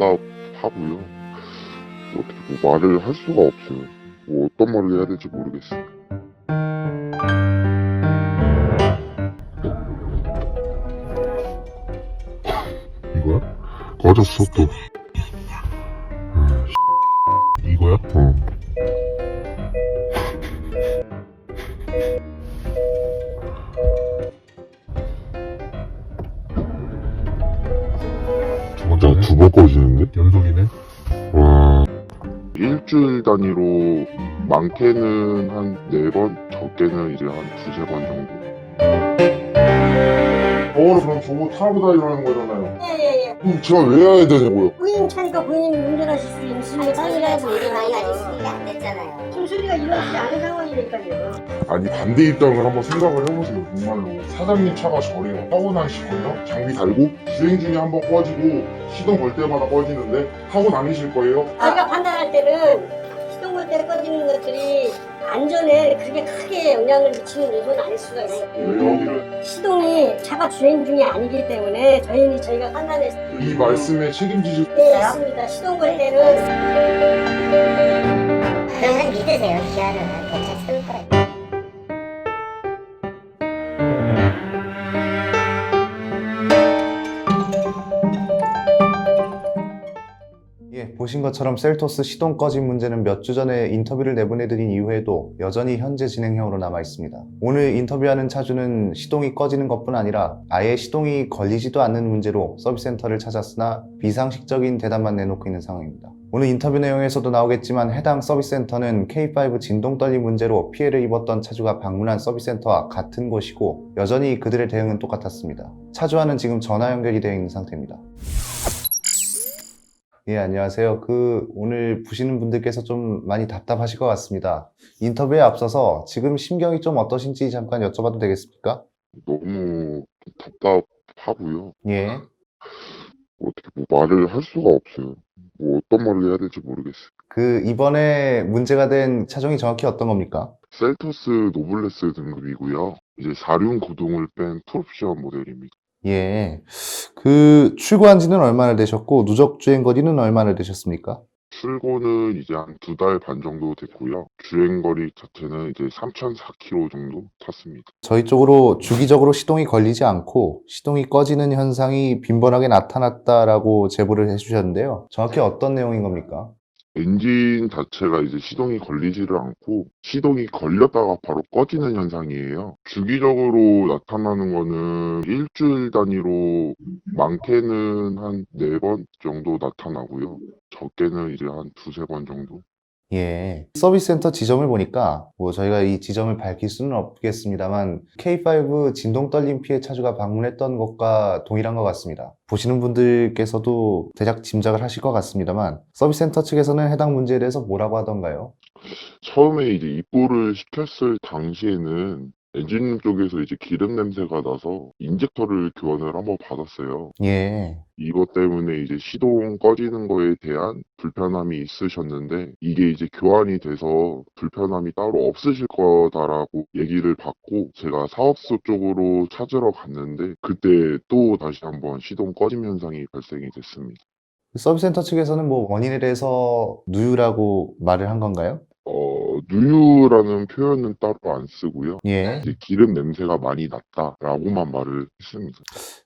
답답하고요. 어떻게 뭐 말을 할 수가 없어요. 뭐 어떤 말을 해야 될지 모르겠어요. 이거야? 꺼졌어 또. 이거야? 두 번 꺼지는데? 연속이네? 와. 일주일 단위로 많게는 한 4번, 적게는 이제 한 2-3번 정도. 저거를 그럼 저거 타고 다니라는 거잖아요. 예예예. 그럼 제가 왜 해야 되냐고요? 본인 차니까 본인이 운전하실 수 있는 수준의 저희라서 차이라서 우리 많이 아직 수리가 안 됐잖아요. 지금 수리가 이루어지지 않은 상황이니까요. 아니 반대 입장을 한번 생각을 해보세요. 정말로 사장님 차가 저래요. 타고 다니시거든요. 장비 달고 주행 중에 한번 꺼지고 시동 걸 때마다 꺼지는데 타고 다니실 거예요? 저희가 판단할 때는 시동 걸 때 꺼지는 것들이 안전에 그렇게 크게 영향을 미치는 요소는 아닐 수가 있어요. 왜 여기를 시동이 차가 주행 중이 아니기 때문에 저희가 판단했을 이 말씀에 책임지실 때 있습니다. 시동 걸 때는 그러면 믿으세요. 기아는 경찰 세울 거예요. 예, 보신 것처럼 셀토스 시동 꺼짐 문제는 몇 주 전에 인터뷰를 내보내드린 이후에도 여전히 현재 진행형으로 남아 있습니다. 오늘 인터뷰하는 차주는 시동이 꺼지는 것뿐 아니라 아예 시동이 걸리지도 않는 문제로 서비스센터를 찾았으나 비상식적인 대답만 내놓고 있는 상황입니다. 오늘 인터뷰 내용에서도 나오겠지만 해당 서비스센터는 K5 진동 떨림 문제로 피해를 입었던 차주가 방문한 서비스센터와 같은 곳이고 여전히 그들의 대응은 똑같았습니다. 차주와는 지금 전화 연결이 되어 있는 상태입니다. 예, 안녕하세요. 오늘 보시는 분들께서 좀 많이 답답하실 것 같습니다. 인터뷰에 앞서서 지금 심경이 좀 어떠신지 잠깐 여쭤봐도 되겠습니까? 너무 답답하고요. 예. 어떻게 뭐 말을 할 수가 없어요. 뭐 어떤 말을 해야 될지 모르겠어요. 이번에 문제가 된 차종이 정확히 어떤 겁니까? 셀토스 노블레스 등급이고요. 이제 4륜 구동을 뺀 풀옵션 모델입니다. 예. 출고한 지는 얼마나 되셨고, 누적 주행 거리는 얼마나 되셨습니까? 출고는 이제 한 2달 반 정도 됐고요. 주행거리 자체는 이제 3,004km 정도 탔습니다. 저희 쪽으로 주기적으로 시동이 걸리지 않고, 시동이 꺼지는 현상이 빈번하게 나타났다라고 제보를 해주셨는데요. 정확히 어떤 내용인 겁니까? 엔진 자체가 이제 시동이 걸리지를 않고 시동이 걸렸다가 바로 꺼지는 현상이에요. 주기적으로 나타나는 거는 일주일 단위로 많게는 한 4번 정도 나타나고요. 적게는 이제 한 2-3번 정도. 예. 서비스 센터 지점을 보니까 저희가 이 지점을 밝힐 수는 없겠습니다만 K5 진동 떨림 피해 차주가 방문했던 것과 동일한 것 같습니다. 보시는 분들께서도 대략 짐작을 하실 것 같습니다만 서비스 센터 측에서는 해당 문제에 대해서 뭐라고 하던가요? 처음에 이제 입고를 시켰을 당시에는 엔진 쪽에서 이제 기름 냄새가 나서 인젝터를 교환을 한번 받았어요. 예. 이것 때문에 이제 시동 꺼지는 거에 대한 불편함이 있으셨는데 이게 이제 교환이 돼서 불편함이 따로 없으실 거다라고 얘기를 받고 제가 사업소 쪽으로 찾으러 갔는데 그때 또 다시 한번 시동 꺼짐 현상이 발생이 됐습니다. 서비스 센터 측에서는 원인에 대해서 누유라고 말을 한 건가요? 누유라는 표현은 따로 안 쓰고요. 예. 이제 기름 냄새가 많이 났다라고만 말을 했습니다.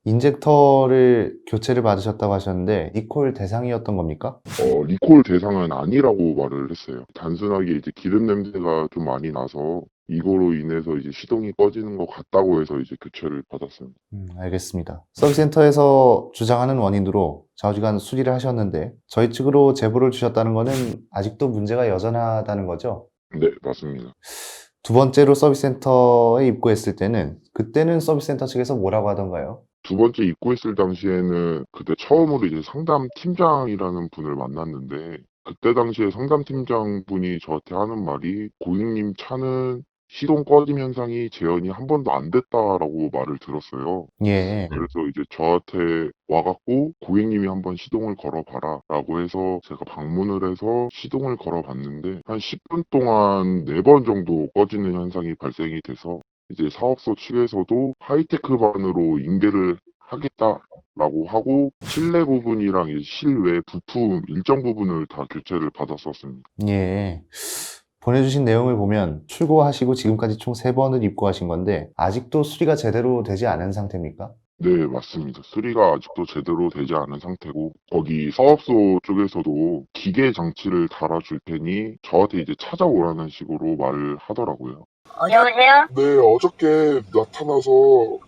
인젝터를 교체를 받으셨다고 하셨는데 리콜 대상이었던 겁니까? 리콜 대상은 아니라고 말을 했어요. 단순하게 이제 기름 냄새가 좀 많이 나서 이거로 인해서 이제 시동이 꺼지는 것 같다고 해서 이제 교체를 받았습니다. 알겠습니다. 서비스 센터에서 주장하는 원인으로 좌우지간 수리를 하셨는데 저희 측으로 제보를 주셨다는 거는 아직도 문제가 여전하다는 거죠? 네, 맞습니다. 두 번째로 서비스 센터에 입고했을 때는 그때는 서비스 센터 측에서 뭐라고 하던가요? 두 번째 입고했을 당시에는 그때 처음으로 이제 상담 팀장이라는 분을 만났는데 그때 당시에 상담 팀장 분이 저한테 하는 말이 고객님 차는 시동 꺼짐 현상이 재현이 한 번도 안 됐다라고 말을 들었어요. 예. 그래서 이제 저한테 와갖고 고객님이 한번 시동을 걸어봐라 라고 해서 제가 방문을 해서 시동을 걸어봤는데 한 10분 동안 4번 정도 꺼지는 현상이 발생이 돼서 이제 사업소 측에서도 하이테크 반으로 인계를 하겠다 라고 하고 실내 부분이랑 이제 실외 부품 일정 부분을 다 교체를 받았었습니다. 예. 보내주신 내용을 보면 출고하시고 지금까지 총 3번을 입고하신 건데 아직도 수리가 제대로 되지 않은 상태입니까? 네, 맞습니다. 수리가 아직도 제대로 되지 않은 상태고 거기 사업소 쪽에서도 기계 장치를 달아줄 테니 저한테 이제 찾아오라는 식으로 말을 하더라고요. 여보세요? 네, 어저께 나타나서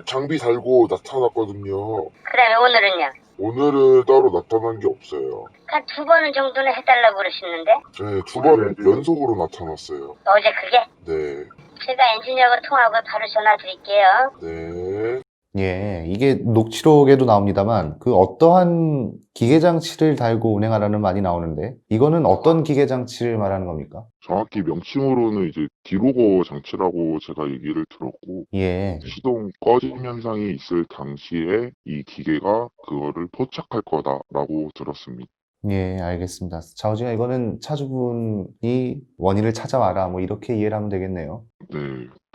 장비 달고 나타났거든요. 그래, 오늘은요? 오늘은 따로 나타난 게 없어요. 한 2번 정도는 해달라고 그러시는데? 네, 2번 연속으로 나타났어요. 어제 그게? 네, 제가 엔지니어하고 통하고 바로 전화 드릴게요. 네. 예, 이게 녹취록에도 나옵니다만 그 어떠한 기계장치를 달고 운행하라는 말이 나오는데 이거는 어떤 기계장치를 말하는 겁니까? 정확히 명칭으로는 이제 디로거 장치라고 제가 얘기를 들었고 예, 시동 꺼짐 현상이 있을 당시에 이 기계가 그거를 포착할 거다라고 들었습니다. 예, 알겠습니다. 좌우지가 이거는 차주분이 원인을 찾아와라 뭐 이렇게 이해를 하면 되겠네요. 네,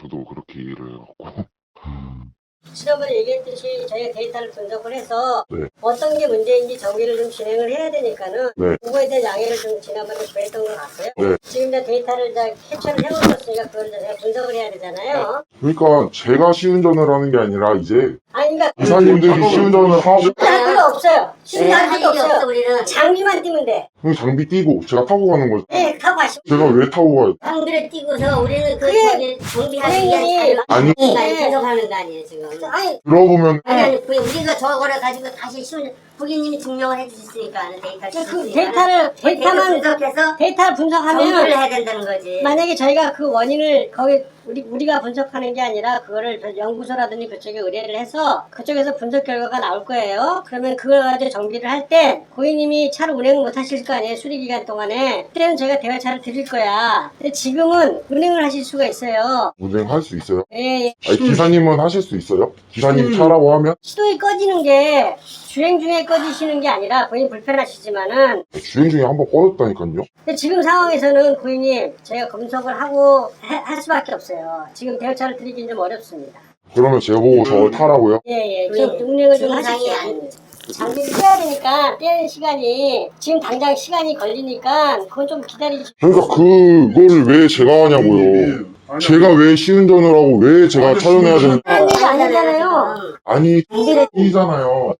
저도 그렇게 이해를 해갖고 지난번에 얘기했듯이 저희가 데이터를 분석을 해서 네. 어떤 게 문제인지 정비를 좀 진행을 해야 되니까는 네. 그거에 대한 양해를 좀 지난번에 구했던 것 같고요. 네. 지금 이제 데이터를 이제 캡처를 해놓았으니까 그걸 이제 제가 분석을 해야 되잖아요. 그러니까 제가 시운전을 하는 게 아니라 이제 아니 그러니까 기사님들이 시운전을 하고 할 필요 없어요. 시간 필요 없어요. 우리는. 장비만 띄면 돼. 그 장비 띄고 제가 타고 가는 거죠. 네, 타고 가시면 제가 왜 타고 가요? 장비를 띄고서 우리는 그 그게 저기 정비하기 선생님이 위한 아니 네. 분석하는 거 아니에요, 지금. 아니 들어보면 아니, 우리가 저거를 가지고 다시 고객님이 증명을 해주셨으니까, 데이터를. 그 데이터만 분석해서 데이터를 정비를 분석하면 해야 된다는 거지. 만약에 저희가 그 원인을 거기 우리가 분석하는 게 아니라 그거를 연구소라든지 그쪽에 의뢰를 해서 그쪽에서 분석 결과가 나올 거예요. 그러면 그걸 가지고 정비를 할 때 고객님이 차를 운행 못 하실 거 아니에요. 수리 기간 동안에. 그때는 저희가 대여차를 드릴 거야. 근데 지금은 운행을 하실 수가 있어요. 운행할 수 있어요? 예, 예. 아니 기사님은 하실 수 있어요? 기사님 차라고 하면 시동이 꺼지는 게 주행 중에 꺼지시는 게 아니라 본인 불편하시지만은 주행 중에 한번 꺼졌다니까요. 근데 지금 상황에서는 고객님 저희가 분석을 하고 할 수밖에 없어요. 지금 대여차를 드리긴 좀 어렵습니다. 그러면 제보고 저걸 타라고요? 예, 좀 운행을 좀 증상이 하십시오. 장비를 떼야 되니까 떼는 시간이 지금 당장 시간이 걸리니까 그건 좀 기다리시죠. 그러니까 그거를 왜 제가 하냐고요. 제가 왜 시운전을 하고 왜 제가 차용해야 되는 하는 게 아니잖아요. 아니 이잖아요.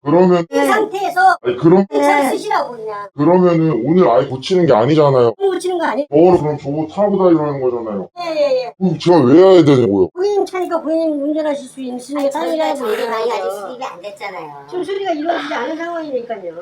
그러면 이 상태에서 아니 그럼 차를 쓰시라고 그냥. 그러면은 오늘 아예 고치는 게 아니잖아요. 고치는 거 아니에요? 저를 그럼 저거 타고 다니라는 거잖아요. 예. 그럼 제가 왜 해야 되냐고요. 고객님 차니까 고객님 운전하실 수 있으신 게 저희가 당연하고 정비방이 아직 얘기하죠. 수립이 안 됐잖아요. 지금 수리가 이루어지지 않은 상황이니까요.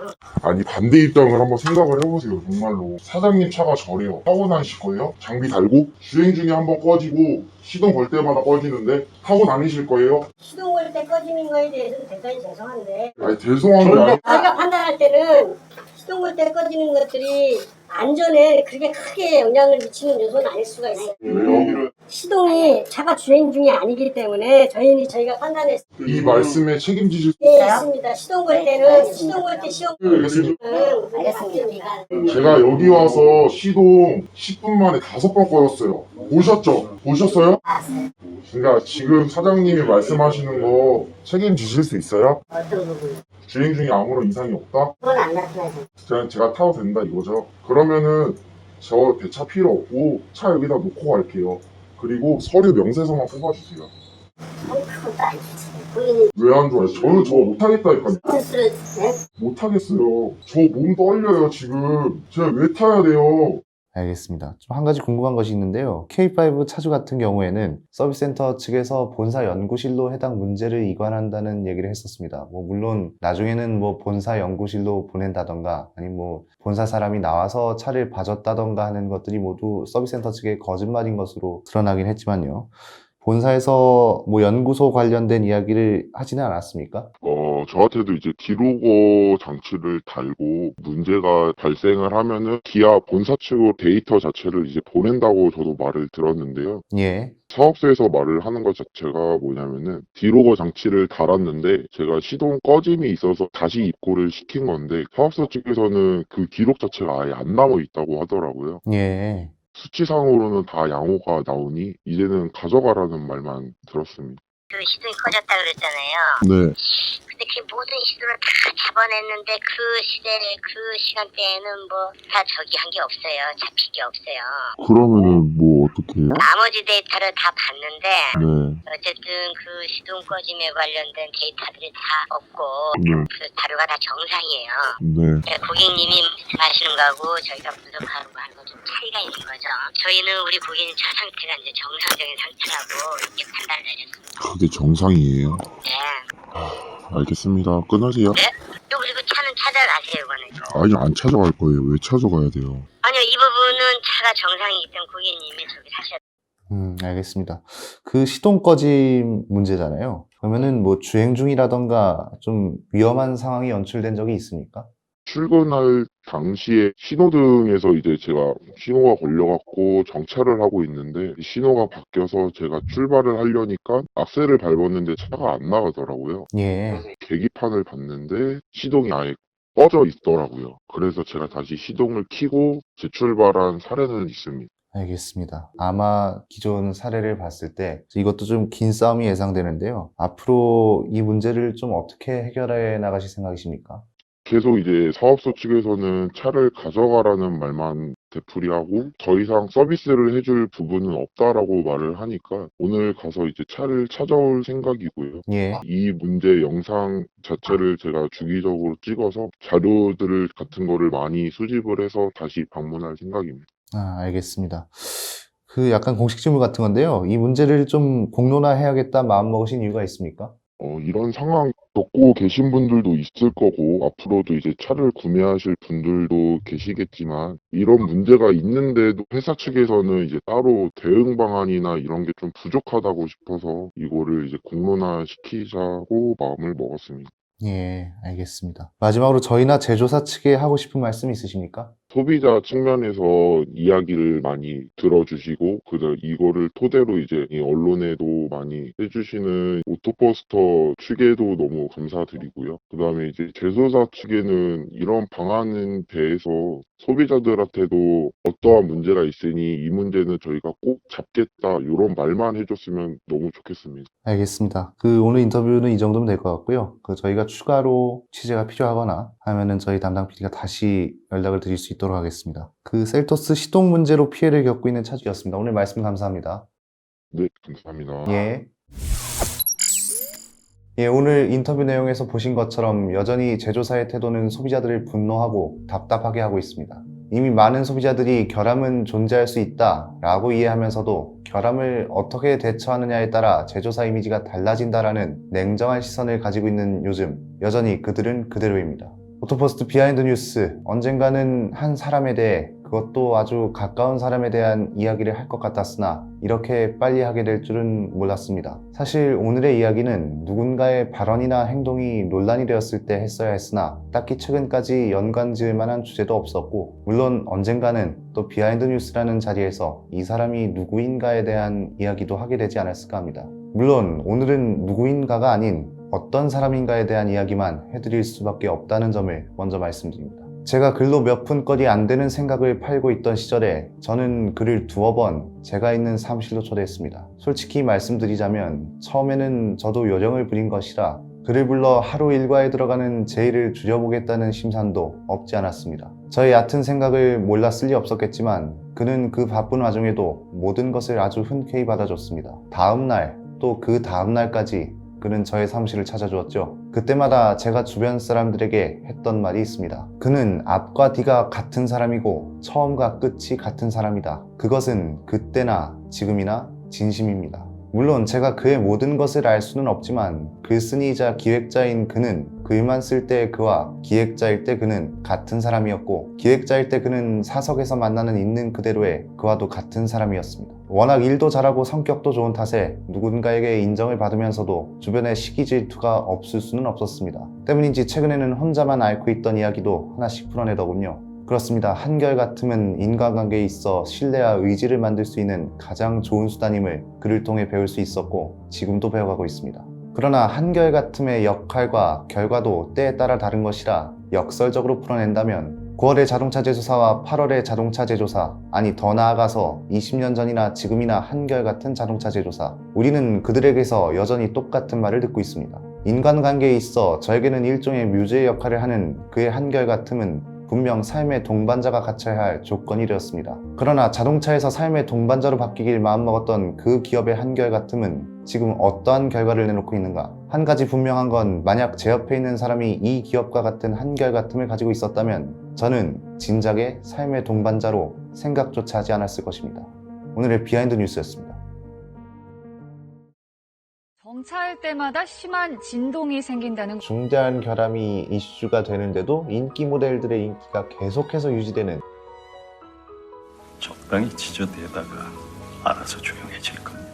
아니 반대 입장을 한번 생각을 해보세요. 정말로 사장님 차가 저래요. 타고 다니실 거예요? 장비 달고 주행 중에 한번 꺼지고 시동 걸 때마다 꺼지는데 타고 다니실 거예요? 시동 걸 때 꺼지는 거에 대해서는 대단히 죄송한데 아니 죄송한 게 아니라 저희가 판단할 때는 시동 걸 때 꺼지는 것들이 안전에 그렇게 크게 영향을 미치는 요소는 아닐 수가 있어요. 왜요? 시동이 차가 주행 중이 아니기 때문에 저희가 판단했을 이 말씀에 책임지실 수 때 있습니다. 시동 걸 때는 시동 걸 때 시험 알겠습니다. 알겠습니다. 제가 여기 와서 시동 10분 만에 5번 꺼졌어요. 보셨죠? 보셨어요? 그러니까 지금 사장님이 말씀하시는 거 책임지실 수 있어요? 어떤 부분? 주행 중에 아무런 이상이 없다? 그건 안 나타나죠. 제가 타도 된다 이거죠. 그러면은 저 배차 필요 없고 차 여기다 놓고 갈게요. 그리고 서류 명세서만 뽑아주세요. 그것도 안 좋지. 본인이 왜 안 좋아요? 저는 저거 못하겠다니까요. 스스로, 못하겠어요. 저 몸 떨려요 지금. 제가 왜 타야 돼요? 알겠습니다. 좀 한 가지 궁금한 것이 있는데요. K5 차주 같은 경우에는 서비스센터 측에서 본사 연구실로 해당 문제를 이관한다는 얘기를 했었습니다. 물론 나중에는 본사 연구실로 보낸다던가 아니면 본사 사람이 나와서 차를 봐줬다던가 하는 것들이 모두 서비스센터 측의 거짓말인 것으로 드러나긴 했지만요. 본사에서 연구소 관련된 이야기를 하지는 않았습니까? 저한테도 이제 디로거 장치를 달고 문제가 발생을 하면은 기아 본사 측으로 데이터 자체를 이제 보낸다고 저도 말을 들었는데요. 예. 사업소에서 말을 하는 것 자체가 뭐냐면은 디로거 장치를 달았는데 제가 시동 꺼짐이 있어서 다시 입고를 시킨 건데 사업소 측에서는 그 기록 자체가 아예 안 남아 있다고 하더라고요. 예. 수치상으로는 다 양호가 나오니 이제는 가져가라는 말만 들었습니다. 그 시동이 꺼졌다 그랬잖아요. 네. 근데 그 모든 시도를 다 잡아냈는데 그 시대에 그 시간대에는 뭐 다 저기 한 게 없어요. 잡힌 게 없어요. 그러면은 뭐 어떻게 해요? 나머지 데이터를 다 봤는데 네. 어쨌든 그 시동 꺼짐에 관련된 데이터들이 다 없고 네. 그 자료가 다 정상이에요. 네. 고객님이 말씀하시는 거하고 저희가 분석하는 거 하는 거 좀 차이가 있는 거죠. 저희는 우리 고객님 차 상태가 이제 정상적인 상태라고 이렇게 판단을 내렸습니다. 그게 정상이에요? 네. 알겠습니다. 끊으세요. 네? 또 그리고 차는 찾아가세요, 이거는. 아니, 안 찾아갈 거예요. 왜 찾아가야 돼요? 아니요, 이 부분은 차가 정상이기 때문에 고객님이 저기 사셔야 돼요. 알겠습니다. 그 시동 꺼짐 문제잖아요. 그러면은 뭐 주행 중이라던가 좀 위험한 상황이 연출된 적이 있습니까? 출근할 당시에 신호등에서 이제 제가 신호가 걸려갖고 정차를 하고 있는데 신호가 바뀌어서 제가 출발을 하려니까 악셀을 밟았는데 차가 안 나가더라고요. 예. 계기판을 봤는데 시동이 아예 꺼져 있더라고요. 그래서 제가 다시 시동을 켜고 재출발한 사례는 있습니다. 알겠습니다. 아마 기존 사례를 봤을 때 이것도 좀 긴 싸움이 예상되는데요. 앞으로 이 문제를 좀 어떻게 해결해 나가실 생각이십니까? 계속 이제 사업소 측에서는 차를 가져가라는 말만 되풀이하고 더 이상 서비스를 해줄 부분은 없다라고 말을 하니까 오늘 가서 이제 차를 찾아올 생각이고요. 예. 이 문제 영상 자체를 제가 주기적으로 찍어서 자료들 같은 거를 많이 수집을 해서 다시 방문할 생각입니다. 알겠습니다. 그 약간 공식 질문 같은 건데요. 이 문제를 좀 공론화해야겠다 마음 먹으신 이유가 있습니까? 이런 상황 겪고 계신 분들도 있을 거고, 앞으로도 이제 차를 구매하실 분들도 계시겠지만, 이런 문제가 있는데도 회사 측에서는 이제 따로 대응 방안이나 이런 게 좀 부족하다고 싶어서 이거를 이제 공론화시키자고 마음을 먹었습니다. 예, 알겠습니다. 마지막으로 저희나 제조사 측에 하고 싶은 말씀 있으십니까? 소비자 측면에서 이야기를 많이 들어주시고, 이거를 토대로 이제 이 언론에도 많이 해주시는 오토버스터 측에도 너무 감사드리고요. 그 다음에 이제 제조사 측에는 이런 방안에 대해서 소비자들한테도 어떠한 문제가 있으니 이 문제는 저희가 꼭 잡겠다, 이런 말만 해줬으면 너무 좋겠습니다. 알겠습니다. 오늘 인터뷰는 이 정도면 될 것 같고요. 저희가 추가로 취재가 필요하거나 하면은 저희 담당 PD가 다시 연락을 드릴 수 있도록 하겠습니다. 셀토스 시동 문제로 피해를 겪고 있는 차주였습니다. 오늘 말씀 감사합니다. 네, 감사합니다. 예. 예, 오늘 인터뷰 내용에서 보신 것처럼 여전히 제조사의 태도는 소비자들을 분노하고 답답하게 하고 있습니다. 이미 많은 소비자들이 결함은 존재할 수 있다라고 이해하면서도 결함을 어떻게 대처하느냐에 따라 제조사 이미지가 달라진다라는 냉정한 시선을 가지고 있는 요즘, 여전히 그들은 그대로입니다. 오토포스트 비하인드 뉴스, 언젠가는 한 사람에 대해, 그것도 아주 가까운 사람에 대한 이야기를 할 것 같았으나 이렇게 빨리 하게 될 줄은 몰랐습니다. 사실 오늘의 이야기는 누군가의 발언이나 행동이 논란이 되었을 때 했어야 했으나 딱히 최근까지 연관 지을 만한 주제도 없었고, 물론 언젠가는 또 비하인드 뉴스라는 자리에서 이 사람이 누구인가에 대한 이야기도 하게 되지 않았을까 합니다. 물론 오늘은 누구인가가 아닌 어떤 사람인가에 대한 이야기만 해드릴 수밖에 없다는 점을 먼저 말씀드립니다. 제가 글로 몇 푼거리 안 되는 생각을 팔고 있던 시절에 저는 그를 두어 번 제가 있는 사무실로 초대했습니다. 솔직히 말씀드리자면 처음에는 저도 요령을 부린 것이라 그를 불러 하루 일과에 들어가는 제 일을 줄여보겠다는 심산도 없지 않았습니다. 저의 얕은 생각을 몰랐을 리 없었겠지만 그는 그 바쁜 와중에도 모든 것을 아주 흔쾌히 받아줬습니다. 다음날 또 그 다음날까지 그는 저의 사무실을 찾아주었죠. 그때마다 제가 주변 사람들에게 했던 말이 있습니다. 그는 앞과 뒤가 같은 사람이고 처음과 끝이 같은 사람이다. 그것은 그때나 지금이나 진심입니다. 물론 제가 그의 모든 것을 알 수는 없지만 글쓴이이자 기획자인 그는 글만 쓸 때 그와 기획자일 때 그는 같은 사람이었고, 기획자일 때 그는 사석에서 만나는 있는 그대로의 그와도 같은 사람이었습니다. 워낙 일도 잘하고 성격도 좋은 탓에 누군가에게 인정을 받으면서도 주변에 시기 질투가 없을 수는 없었습니다. 때문인지 최근에는 혼자만 앓고 있던 이야기도 하나씩 풀어내더군요. 그렇습니다. 한결같음은 인간관계에 있어 신뢰와 의지를 만들 수 있는 가장 좋은 수단임을 그를 통해 배울 수 있었고 지금도 배워가고 있습니다. 그러나 한결같음의 역할과 결과도 때에 따라 다른 것이라 역설적으로 풀어낸다면 9월의 자동차 제조사와 8월의 자동차 제조사, 아니 더 나아가서 20년 전이나 지금이나 한결같은 자동차 제조사. 우리는 그들에게서 여전히 똑같은 말을 듣고 있습니다. 인간관계에 있어 저에게는 일종의 뮤즈의 역할을 하는 그의 한결같음은 분명 삶의 동반자가 갖춰야 할 조건이 되었습니다. 그러나 자동차에서 삶의 동반자로 바뀌길 마음먹었던 그 기업의 한결같음은 지금 어떠한 결과를 내놓고 있는가? 한 가지 분명한 건 만약 제 옆에 있는 사람이 이 기업과 같은 한결같음을 가지고 있었다면 저는 진작에 삶의 동반자로 생각조차 하지 않았을 것입니다. 오늘의 비하인드 뉴스였습니다. 정차할 때마다 심한 진동이 생긴다는 중대한 결함이 이슈가 되는데도 인기 모델들의 인기가 계속해서 유지되는 적당히 지저대다가 알아서 조용해질 겁니다.